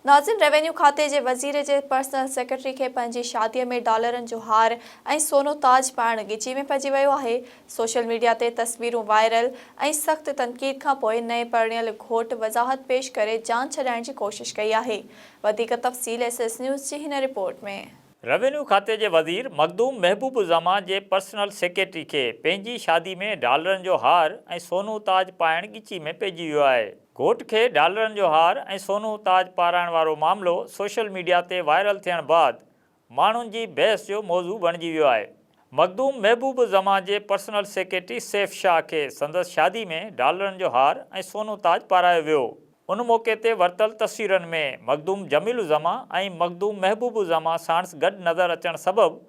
नाज़िन revenue खाते जे वज़ीर जे personal secretary के पंहिंजी शादीअ में डॉलरनि जो हार ऐं सोनो ताज पाइण गिची में पइजी वियो आहे। सोशल मीडिया ते तस्वीरूं वायरल ऐं सख़्त तनक़ीद खां पोइ नए परिणियल घोट वज़ाहत पेश करे जान छॾाइण जी कोशिश कई आहे। वधीक तफ़सील SS न्यूज़ जी हिन रिपोर्ट में। रेवेन्यू खाते जे वज़ीर मखदूम महबूब ज़मा जे पर्सनल सेक्रेटरी के पंहिंजी शादी में डॉलरनि जो हार ऐं सोनू ताज पाइण गिची में पइजी वियो आहे। घोट खे डॉलरनि जो हार ऐं सोनू ताज पाराइण वारो मामिलो सोशल मीडिया ते वायरल थियण बाद माण्हुनि जी बहस जो मौज़ू बणिजी वियो आहे। मखदूम महबूब ज़मा जे पर्सनल सेक्रेटरी सैफ शाह के संदसि शादी में डॉलरनि जो हार ऐं सोनू ताज पारायो वियो। उन मौक़े ते वरितल तस्वीरनि में मखदूम जमील ज़मा ऐं मखदूम महबूब ज़मा साणुसि गॾु नज़र अचण सबबि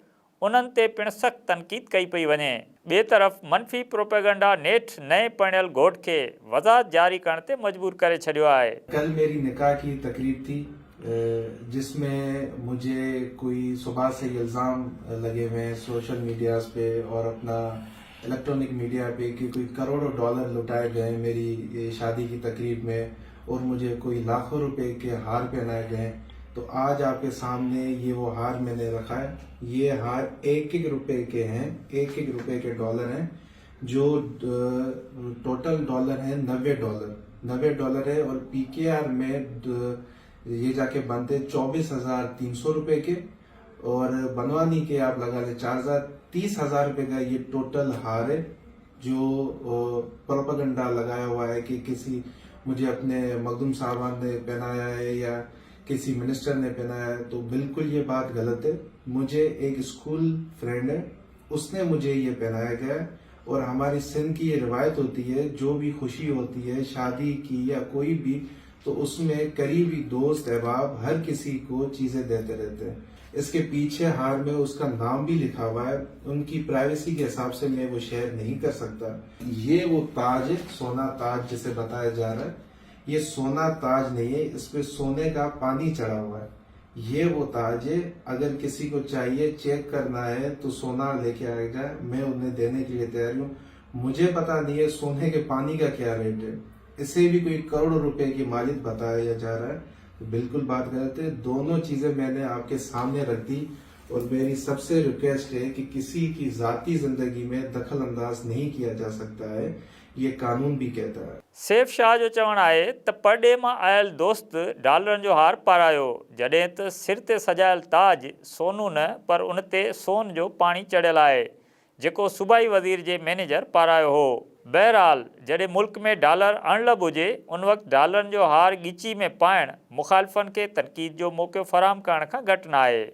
उन्हनि ते पिणु सख़्त तनक़ीद कई पई वञे। ॿिए तरफ़ मनफ़ी प्रोपेगेंडा नेठ नए परिणियल घोट खे वज़ाहत जारी करण ते मजबूर करे छॾियो आहे। कल मेरी निकाह की तकरीब थी जिसमें मुझे कोई सुबह से इल्ज़ाम लगे हुए हैं सोशल मीडियाज़ पे और अपना इलेक्ट्रॉनिक मीडिया पे कि कोई करोड़ों डॉलर लुटाए गए मेरी शादी की तकरीब में और मुझे कोई लाखों रुपए के हार पहनाए गए। तो आज आपके सामने ये वो हार मैंने रखा है। ये हार एक एक रुपए के हैं, एक एक रुपए के डॉलर हैं, जो टोटल डॉलर है $90 $90 है और PKR में ये जाके बनते 24,300 रुपए के और बनवानी के आप लगा ले 30,000 रुपए का ये टोटल हार है जो प्रोपेगेंडा लगाया हुआ है कि किसी मुझे अपने मखदूम साहबान ने पहनाया है या किसी मिनिस्टर ने पहनाया है। तो बिल्कुल ये बात गलत है। मुझे एक स्कूल फ्रेंड है, उसने मुझे ये पहनाया गया है और हमारी सिंध की ये रिवायत होती है जो भी खुशी होती है शादी की या कोई भी, तो उसमें करीबी दोस्त अहबाब हर किसी को चीजें देते रहते हैं। इसके पीछे हार में उसका नाम भी लिखा हुआ है। उनकी प्राइवेसी के हिसाब से मैं वो शेयर नहीं कर सकता। ये वो ताज है, सोना ताज जिसे बताया जा रहा है, ये सोना ताज नहीं है, इस पे सोने का पानी चढ़ा हुआ है। ये वो ताज है। अगर किसी को चाहिए चेक करना है तो सोना लेके आएगा, मैं उन्हें देने के लिए तैयार हूँ। मुझे पता नहीं है सोने के पानी का क्या रेट है। इसे भी कोई करोड़ों रुपए की मालिक बताया जा रहा है, तो बिल्कुल बात गलत है। दोनों चीजें मैंने आपके सामने रख दी और मेरी सबसे रिक्वेस्ट है कि किसी की जाती जिंदगी में दखल अंदाज नहीं किया जा सकता है, ये कानून भी कहता है। सैफ शाह जो चवणु आहे त परॾे मां आयल दोस्त डॉलरनि जो हार पारायो जॾहिं त सिर ते सजायल ताज सोनू न पर उन ते सोन जो पाणी चढ़ियल आहे जेको सूबाई वज़ीर जे मैनेजर पारायो हो। बहरहाल जॾहिं मुल्क में डॉलर अणलभ हुजे उन वक़्तु डॉलरनि जो हार ॻिची में पाइण मुख़ालिफ़नि खे तनक़ीद जो मौक़ो फ़राहम करण खां घटि न आहे।